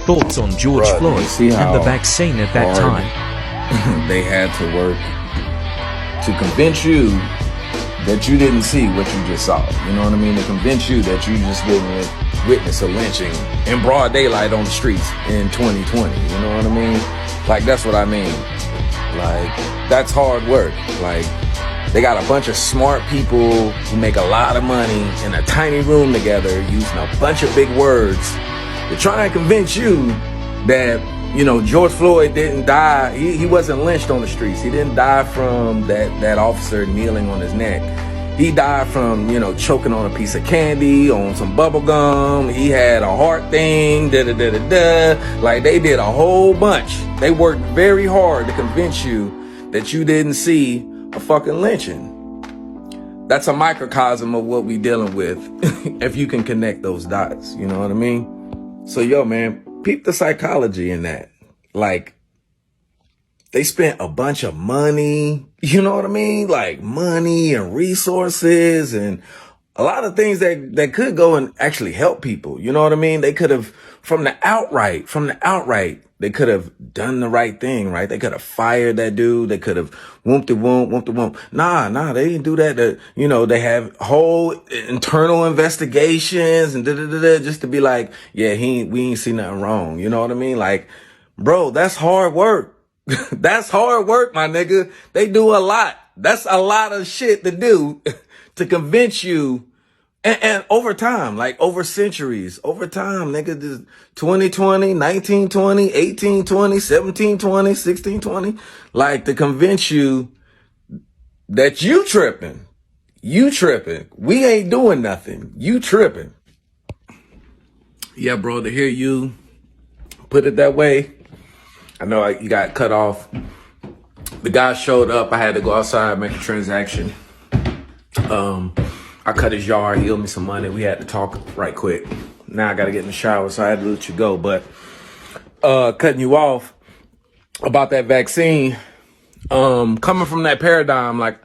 thoughts on George Floyd and the vaccine at that time. They had to work to convince you that you didn't see what you just saw. You know what I mean? To convince you that you just didn't witness a lynching in broad daylight on the streets in 2020. You know what I mean? Like, that's what I mean. Like, that's hard work. Like, they got a bunch of smart people who make a lot of money in a tiny room together using a bunch of big words to try and convince you that, you know, George Floyd didn't die. He wasn't lynched on the streets. He didn't die from that officer kneeling on his neck. He died from, you know, choking on a piece of candy, on some bubble gum. He had a heart thing, Like, they did a whole bunch. They worked very hard to convince you that you didn't see a fucking lynching. That's a microcosm of what we dealing with if you can connect those dots, you know what I mean? So, yo, man, peep the psychology in that. Like, they spent a bunch of money, you know what I mean? Like, money and resources and a lot of things that could go and actually help people. You know what I mean? They could have, from the outright, they could have done the right thing, right? They could have fired that dude. They could have whooped. Nah, they didn't do that. You know, they have whole internal investigations and just to be like, yeah, we ain't see nothing wrong. You know what I mean? Like, bro, that's hard work. That's hard work, my nigga. They do a lot. That's a lot of shit to do to convince you. And over time, like over centuries, over time, nigga, 2020, 1920, 1820, 1720, 1620, like to convince you that you tripping. We ain't doing nothing. You tripping. Yeah, bro, to hear you put it that way, I know you got cut off. The guy showed up. I had to go outside, make a transaction. I cut his yard. He owed me some money. We had to talk right quick. Now I got to get in the shower, so I had to let you go. But cutting you off about that vaccine, coming from that paradigm, like,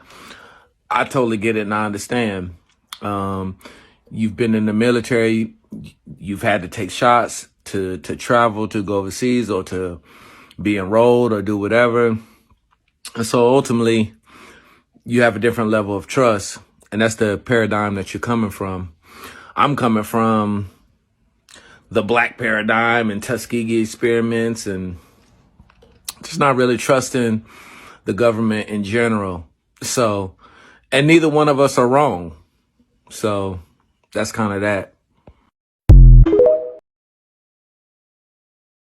I totally get it and I understand. You've been in the military. You've had to take shots to travel, to go overseas, or to be enrolled or do whatever. And so ultimately, you have a different level of trust. And that's the paradigm that you're coming from. I'm coming from the black paradigm and Tuskegee experiments and just not really trusting the government in general. So, and neither one of us are wrong. So that's kind of that.